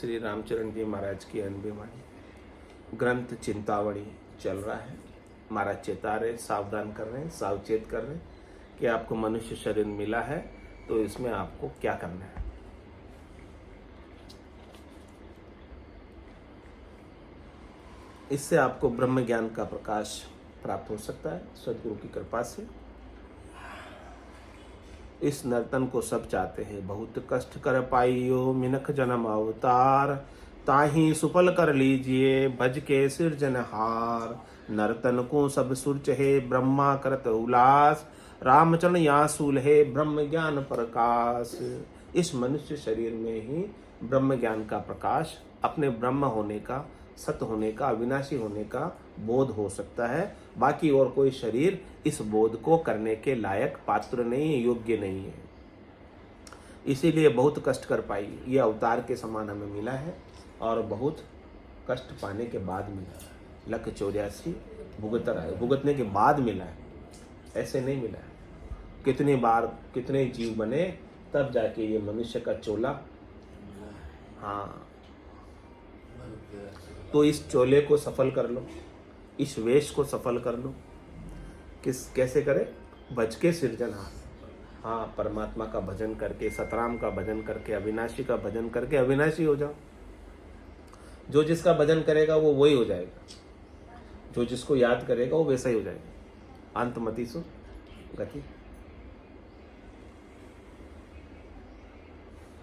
श्री रामचरण जी महाराज की अनबी वाणी ग्रंथ चिंतावणी चल रहा है। महाराज चेता रहे, सावधान कर रहे हैं, सावचेत कर रहे हैं कि आपको मनुष्य शरीर मिला है तो इसमें आपको क्या करना है। इससे आपको ब्रह्म ज्ञान का प्रकाश प्राप्त हो सकता है सदगुरु की कृपा से। इस नर्तन को सब चाहते हैं, बहुत कष्ट कर पाइयो मिनख जन्म अवतार, ताही सुफल कर लीजिए भज के सिरजनहार। नर्तन को सब सुर चहे ब्रह्मा करत उल्लास, रामचरण यासूल है ब्रह्म ज्ञान प्रकाश। इस मनुष्य शरीर में ही ब्रह्म ज्ञान का प्रकाश, अपने ब्रह्म होने का, सत्य होने का, अविनाशी होने का बोध हो सकता है। बाकी और कोई शरीर इस बोध को करने के लायक, पात्र नहीं है, योग्य नहीं है। इसीलिए बहुत कष्ट कर पाई। ये अवतार के समान हमें मिला है और बहुत कष्ट पाने के बाद मिला है। लख 84 भुगतने के बाद मिला है, ऐसे नहीं मिला है। कितनी बार कितने जीव बने तब जाके ये मनुष्य का चोला। हाँ, तो इस चोले को सफल कर लो, इस वेश को सफल कर लो। कैसे करे? भज के सिरजनहार। हाँ, परमात्मा का भजन करके, सतराम का भजन करके, अविनाशी का भजन करके अविनाशी हो जाओ। जो जिसका भजन करेगा वो वही हो जाएगा, जो जिसको याद करेगा वो वैसा ही हो जाएगा। अंतमति सु गति।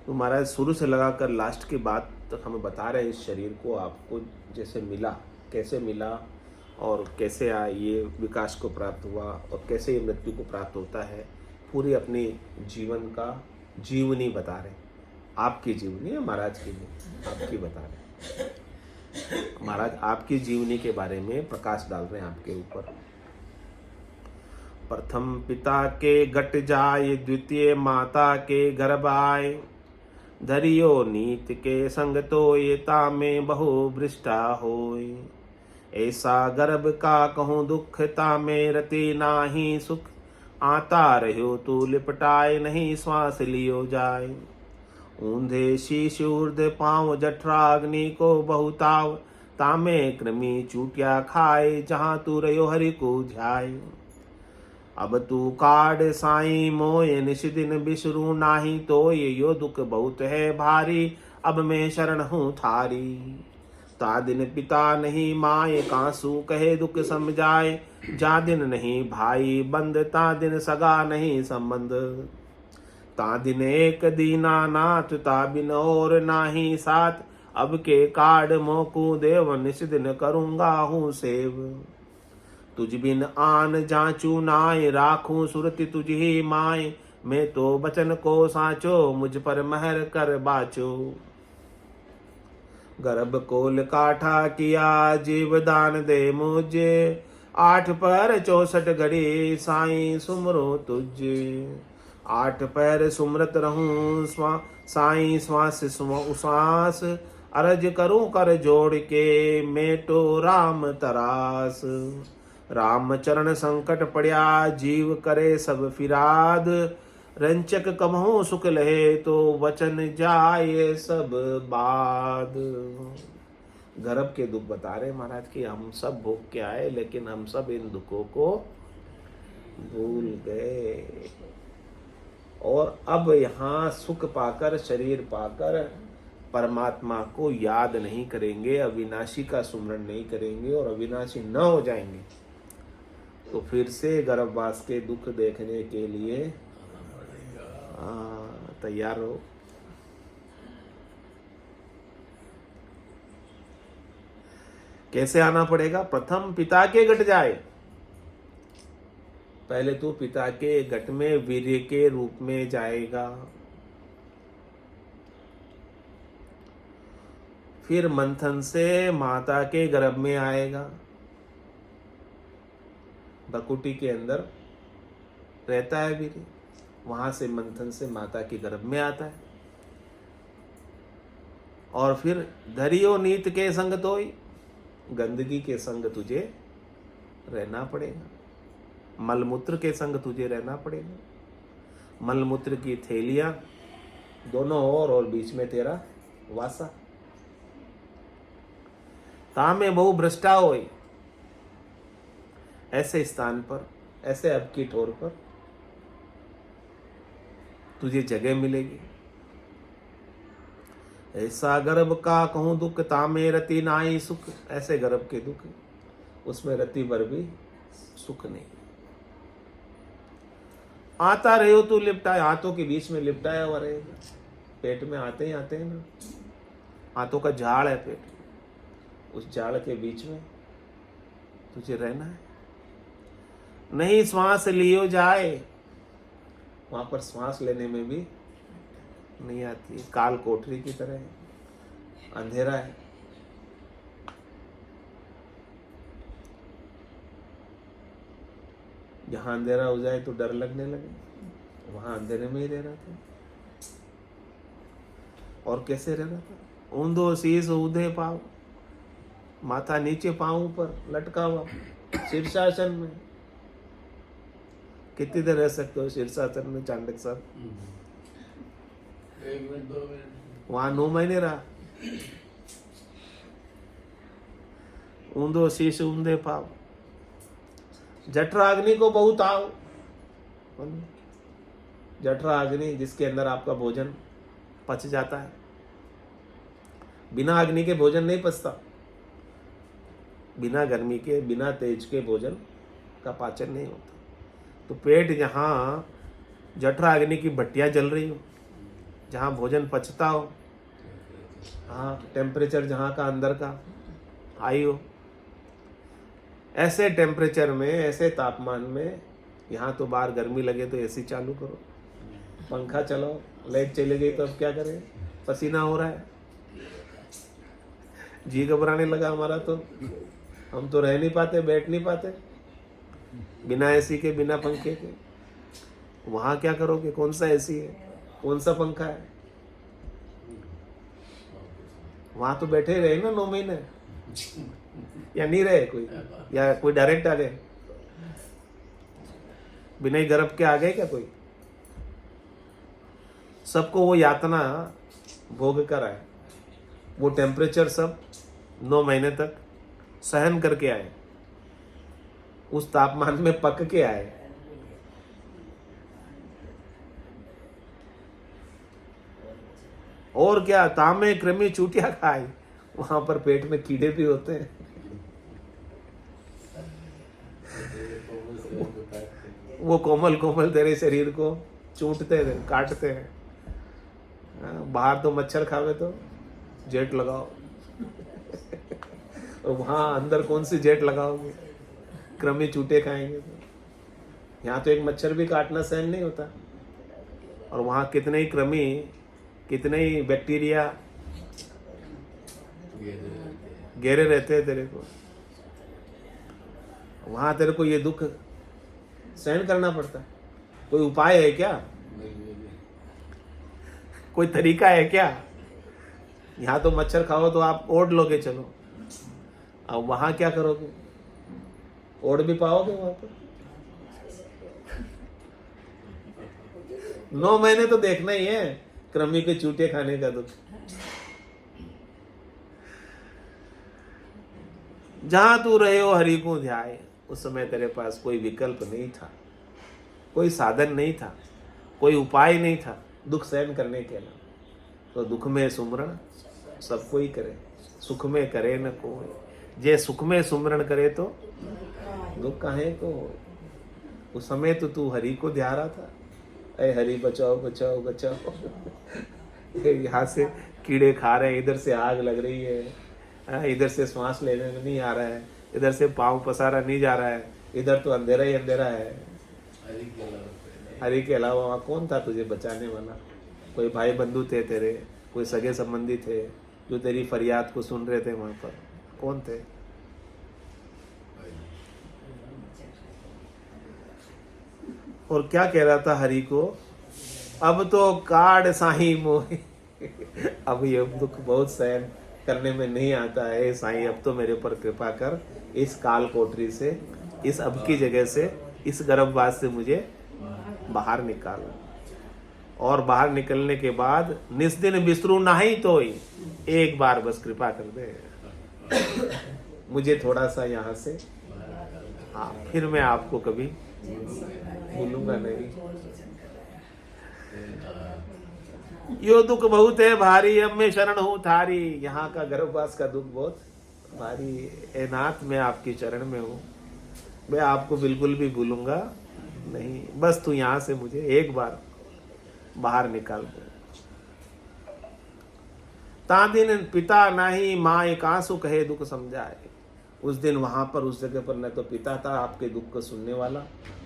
तो महाराज शुरू से लगाकर लास्ट की बात तक हमें बता रहे हैं। इस शरीर को आपको जैसे मिला, कैसे मिला और कैसे ये विकास को प्राप्त हुआ और कैसे ये मृत्यु को प्राप्त होता है, पूरी अपनी जीवन का जीवनी बता रहे। आपकी जीवनी है, महाराज की नहीं, आपकी बता रहे। महाराज आपकी जीवनी के बारे में प्रकाश डाल रहे हैं आपके ऊपर। प्रथम पिता के घट जाए, द्वितीय माता के गर्भ आए, धरियो नीत के संग तो ये तामे बहु भ्रष्टा होय। ऐसा गर्भ का कहूँ दुख, तामे रति नाही सुख, आता रहो तू लिपटाए, नहीं श्वास लियो जाए। ऊंधे शीश ऊर्ध पाँव जठराग्नि को बहुताव, तामे कृमि चूटिया खाए, जहाँ तू रहो हरि को ध्याय। अब तू काड साई मोय निश दिन बिसरू नाही, तो ये यो दुख बहुत है भारी, अब मैं शरण हूँ थारी। ता दिन पिता नहीं माय कांसू कहे दुख समझाए, जा दिन नहीं भाई बंद, ता दिन सगा नहीं संबंध। ता दिन एक दीना नाथ, ता बिन और नाही साथ, अब के काड मोकू देव, निश दिन करूँगा हूँ सेव। तुझ बिन आन जाचू नाय, राखूं सुरति तुझ ही माय, मैं तो बचन को साचो, मुझ पर महर कर बाचो। गर्भ कोल काठा किया, जीवदान दे मुझे, 8 पर 64 घड़ी साईं सुमरो तुझे। 8 पैर सुमरत रहूं साईं श्वास उसास, अर्ज करूं कर जोड़ के, मेटो राम तरास। राम चरण संकट पड़या, जीव करे सब फिराद, रंचक कमहो सुख लहे, तो वचन जाए सब बाद। गर्भ के दुख बता रहे महाराज कि हम सब भोग के आए, लेकिन हम सब इन दुखों को भूल गए और अब यहाँ सुख पाकर, शरीर पाकर परमात्मा को याद नहीं करेंगे, अविनाशी का सुमरण नहीं करेंगे और अविनाशी न हो जाएंगे तो फिर से गर्भवास के दुख देखने के लिए तैयार हो। कैसे आना पड़ेगा? प्रथम पिता के घट जाए। पहले तो पिता के घट में वीर्य के रूप में जाएगा, फिर मंथन से माता के गर्भ में आएगा। बकुटी के अंदर रहता है वीर्य, वहां से मंथन से माता के गर्भ में आता है। और फिर धरियो नीत के संग तोय, गंदगी के संग तुझे रहना पड़ेगा, मलमूत्र के संग तुझे रहना पड़ेगा। मलमूत्र की थैलियां दोनों और बीच में तेरा वासा। तामे बहु भ्रष्टा होई, ऐसे स्थान पर, ऐसे अब की ठोर पर तुझे जगह मिलेगी। ऐसा गर्भ का कहूं दुख, तामे रति नाई सुख। ऐसे गर्भ के दुख, उसमें रति भर भी सुख नहीं। आता रहे हो तू लिपटाए, हाथों के बीच में लिपटाया हुआ रहेगा। पेट में आते ही आते हैं ना, हाथों का झाड़ है पेट, उस झाड़ के बीच में तुझे रहना है। नहीं श्वास लियो जाए, वहां पर श्वास लेने में भी नहीं आती है। काल कोठरी की तरह है, अंधेरा है। जहां अंधेरा हो जाए तो डर लगने लगे, वहां अंधेरे में ही रह रहा था। और कैसे रह रहा था? ऊंधो शीश ऊंधे पाँव, माथा नीचे पाँव ऊपर लटका हुआ शीर्षासन में। कितनी देर रह सकते हो शीर्षासन में चांडक साहब? 1 मिनट 2 मिनट। वहां 9 महीने रहा। ऊंधो शीश ऊंधे पाँव, जठराग्नि को बहुत आओ। जठराग्नि जिसके अंदर आपका भोजन पच जाता है, बिना अग्नि के भोजन नहीं पचता। बिना गर्मी के, बिना तेज के भोजन का पाचन नहीं होता। तो पेट जहाँ जठराग्नि की भट्टियाँ जल रही हो, जहाँ भोजन पचता हो, हाँ टेम्परेचर जहाँ का अंदर का हाई हो, ऐसे टेम्परेचर में, ऐसे तापमान में, यहाँ तो बाहर गर्मी लगे तो एसी चालू करो, पंखा चलाओ, लाइट चली गई तो अब क्या करें? पसीना हो रहा है, जी घबराने लगा हमारा तो, हम तो रह नहीं पाते, बैठ नहीं पाते बिना एसी के, बिना पंखे के। वहां क्या करोगे? कौन सा एसी है, कौन सा पंखा है? वहां तो बैठे ही रहे ना 9 महीने, या नहीं रहे कोई, या कोई डायरेक्ट आ गए, बिना ही गर्भ के आ गए क्या कोई? सबको वो यातना भोग कर आए, वो टेम्परेचर सब 9 महीने तक सहन करके आए, उस तापमान में पक के आए। और क्या, तामे कृमि चूटिया खाए, वहां पर पेट में कीड़े भी होते हैं। वो कोमल कोमल तेरे शरीर को चूंटते हैं, काटते हैं। बाहर तो मच्छर खावे तो जेट लगाओ, और वहां अंदर कौन सी जेट लगाओगे? कृमि चूटे खाएंगे तो। यहाँ तो एक मच्छर भी काटना सहन नहीं होता, और वहां कितने ही कृमि, कितने ही बैक्टीरिया घेरे रहते हैं तेरे को। वहां तेरे को ये दुख सहन करना पड़ता है। कोई उपाय है क्या? कोई तरीका है क्या? यहाँ तो मच्छर खाओ तो आप ओढ़ लोगे, चलो। अब वहां क्या करोगे? ओढ़ भी पाओगे वहां पर? 9 महीने तो देखना ही है कृमि के चूटे खाने का दुख। जहां तू रहे हो हरि को ध्याए, उस समय तेरे पास कोई विकल्प नहीं था, कोई साधन नहीं था, कोई उपाय नहीं था दुख सहन करने के अलावा। तो दुख में सुमरण सब कोई करे, सुख में करे न कोई। जे सुख में सुमरण करे तो दुख काहे को। उस समय तो तू हरि को ध्या रहा था, अरे हरि बचाओ बचाओ बचाओ। यहाँ से कीड़े खा रहे हैं, इधर से आग लग रही है, इधर से श्वास लेने में नहीं आ रहा है, इधर से पाँव पसारा नहीं जा रहा है, इधर तो अंधेरा ही अंधेरा है। हरि के अलावा वहाँ कौन था तुझे बचाने वाला? कोई भाई बंधु थे तेरे, कोई सगे संबंधी थे जो तेरी फरियाद को सुन रहे थे? वहां पर कौन थे? और क्या कह रहा था हरि को? अब तो काट साही मोहे। अब ये दुख बहुत सहन करने में नहीं आता है साईं, अब तो मेरे ऊपर कृपा कर, इस काल कोठरी से, इस अब की जगह से, इस गर्भवास से मुझे बाहर निकालो। और बाहर निकलने के बाद निस्दिन बिसरू नाही तोई, एक बार बस कृपा कर दे। मुझे थोड़ा सा यहाँ से, हाँ, फिर मैं आपको कभी भूलूंगा नहीं। यो दुख बहुत है भारी, अब मैं शरण हूँ थारी। यहाँ का गर्भवास का दुख बहुत भारी है नाथ, मैं आपकी चरण में हूँ, मैं आपको बिल्कुल भी भूलूंगा नहीं। बस तू यहाँ से मुझे एक बार बाहर निकाल दे। ता दिन पिता नाही, माँ एक आंसू कहे दुख समझाए। उस दिन वहां पर उस जगह पर न तो पिता था आपके दुख को सुनने वाला,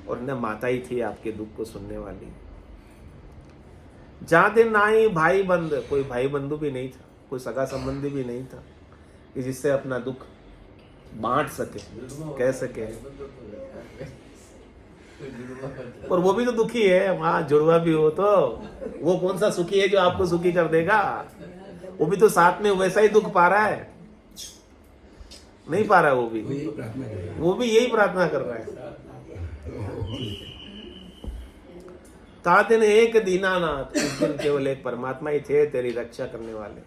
और न माता ही थी आपके दुख को सुनने वाली। जहाँ दिन नाही भाई बंद, कोई भाई बंधु भी नहीं था, कोई सगा संबंधी भी नहीं था कि जिससे अपना दुख बांट सके, कह सके। और वो भी तो दुखी है, वहां जुड़वा भी हो तो वो कौन सा सुखी है जो आपको सुखी कर देगा? वो भी तो साथ में वैसा ही दुख पा रहा है, नहीं पा रहा? वो भी यही प्रार्थना कर रहा है। ता दिन एक दीनानाथ, उस दिन केवल एक परमात्मा ही थे तेरी रक्षा करने वाले,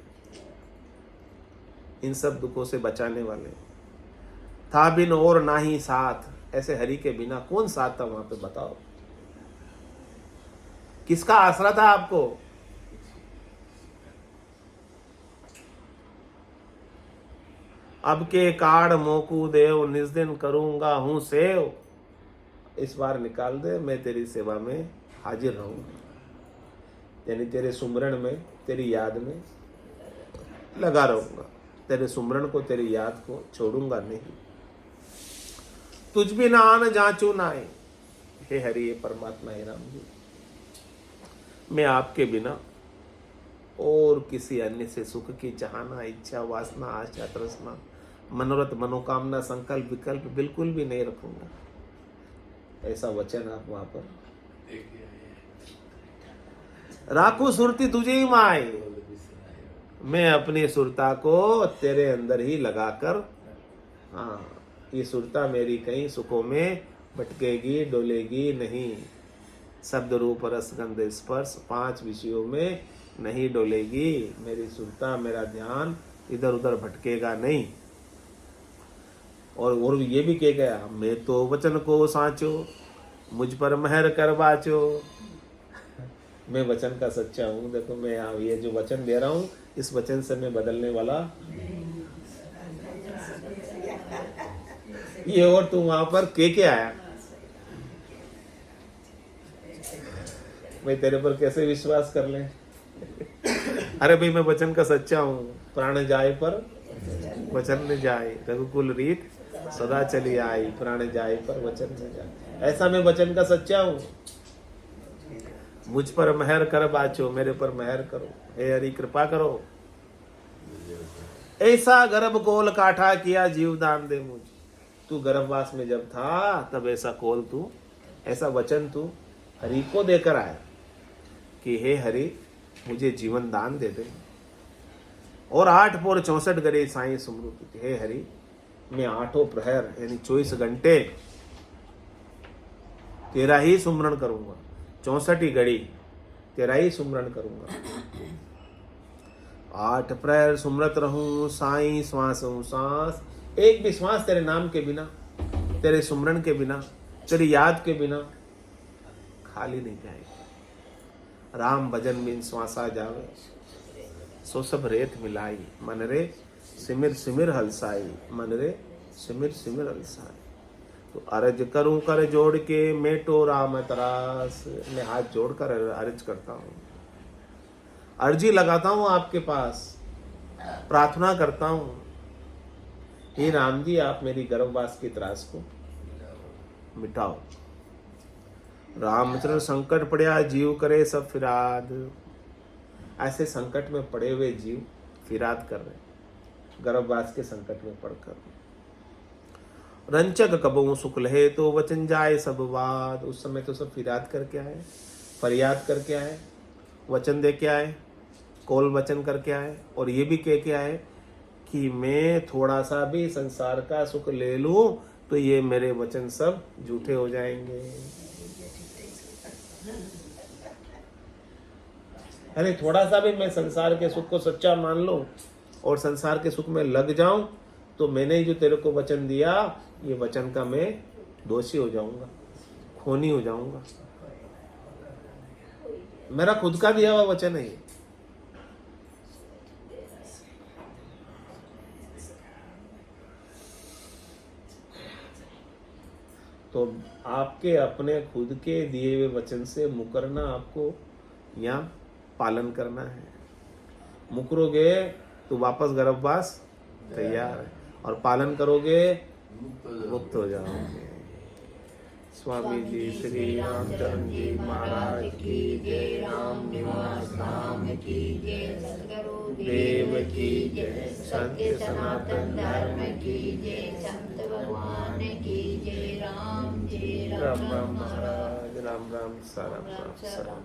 इन सब दुखों से बचाने वाले। था बिन और ना ही साथ, ऐसे हरि के बिना कौन साथ था वहां पे? बताओ, किसका आसरा था आपको? अब के काड़ मोकू देव, निज दिन करूंगा हूं सेव। इस बार निकाल दे, मैं तेरी सेवा में हाजिर रहूंगा, यानी तेरे सुमरण में, तेरी याद में लगा रहूंगा, तेरे सुमरण को, तेरी याद को छोड़ूंगा नहीं। तुझ भी ना आन जांचू नाए, हे हरि, हे परमात्मा, हे राम जी, मैं आपके बिना और किसी अन्य से सुख की चाहना, इच्छा, वासना, आशा, तृष्णा, मनोरथ, मनोकामना, संकल्प, विकल्प बिल्कुल भी नहीं रखूंगा। ऐसा वचन आप वहां पर राखू सुरती तुझे ही माए, मैं अपनी सुरता को तेरे अंदर ही लगाकर, हाँ, ये सुरता मेरी कहीं सुखों में भटकेगी, डोलेगी नहीं। शब्द रूप रस गंध स्पर्श 5 विषयों में नहीं डोलेगी मेरी सुरता, मेरा ध्यान इधर उधर भटकेगा नहीं। और ये भी कह गया, मैं तो वचन को साचो, मुझ पर मेहर कर बाचो। मैं वचन का सच्चा हूं। देखो, मैं ये जो वचन दे रहा हूं, इस वचन से मैं बदलने वाला ये। और तू वहां पर के आया, मैं तेरे पर कैसे विश्वास कर ले? अरे भाई, मैं वचन का सच्चा हूं। प्राण जाए पर वचन न जाए, रघुकुल रीत सदा चली आई। प्राण जाए पर वचन न जाए, ऐसा मैं वचन का सच्चा हूं। मुझ पर मेहर कर बाचो, मेरे पर मेहर करो, हे हरि कृपा करो। ऐसा गर्भ कोल काठा किया, जीवदान दे मुझ। तू गर्भवास में जब था, तब ऐसा कोल तू, ऐसा वचन तू हरि को देकर आया कि हे हरि, मुझे जीवन दान दे दे। और 8 पोर 64 गरे साईं सुमरू, हे हरि, मैं 8 प्रहर यानी 24 घंटे तेरा ही सुमरण करूंगा। 64 घड़ी तेरा ही सुमरण करूंगा। 8 प्रहर सुमरत रहूं साईं, श्वासों सांस, एक भी श्वास तेरे नाम के बिना, तेरे सुमरण के बिना, तेरी याद के बिना खाली नहीं जाएगी। राम भजन बिन श्वासा जावे, सो सब रेत मिलाई। मन रे सिमिर सिमिर हलसाई, मन रे सिमिर सिमिर हलसाई। तो अर्ज करूं कर जोड़ के, मेटो राम तरास। मैं हाथ जोड़कर अर्ज करता हूं, अर्जी लगाता हूं आपके पास, प्रार्थना करता हूं, हे राम जी, आप मेरी गर्भवास की त्रास को मिटाओ। रामचंद्र संकट पड़या, जीव करे सब फिराद। ऐसे संकट में पड़े हुए जीव फिराद कर रहे, गर्भवास के संकट में पड़कर। रंचक कबहू सुख लहे, तो वचन जाए सब वाद। उस समय तो सब फिराद करके आए, फरियाद करके आए, वचन दे के आए, कौल वचन करके आए, और ये भी कह के आए कि मैं थोड़ा सा भी संसार का सुख ले लूं तो ये मेरे वचन सब झूठे हो जाएंगे। अरे थोड़ा सा भी मैं संसार के सुख को सच्चा मान लूं और संसार के सुख में लग जाऊं तो मैंने जो तेरे को वचन दिया, ये वचन का मैं दोषी हो जाऊंगा, खूनी हो जाऊंगा। मेरा खुद का दिया हुआ वचन है ये। तो आपके अपने खुद के दिए हुए वचन से मुकरना आपको यहाँ पालन करना है। मुकरोगे तो वापस गर्भवास तैयार है, और पालन करोगे मुक्त हो जाओगे। स्वामी जी श्री रामचंद्र जी महाराज की जय। राम निवास धाम की जय। सद्गुरु देव की जय। सत्य सनातन धर्म की जय। संत भगवान की जय। राम जय राम राम महाराज। राम राम साराम राम साराम।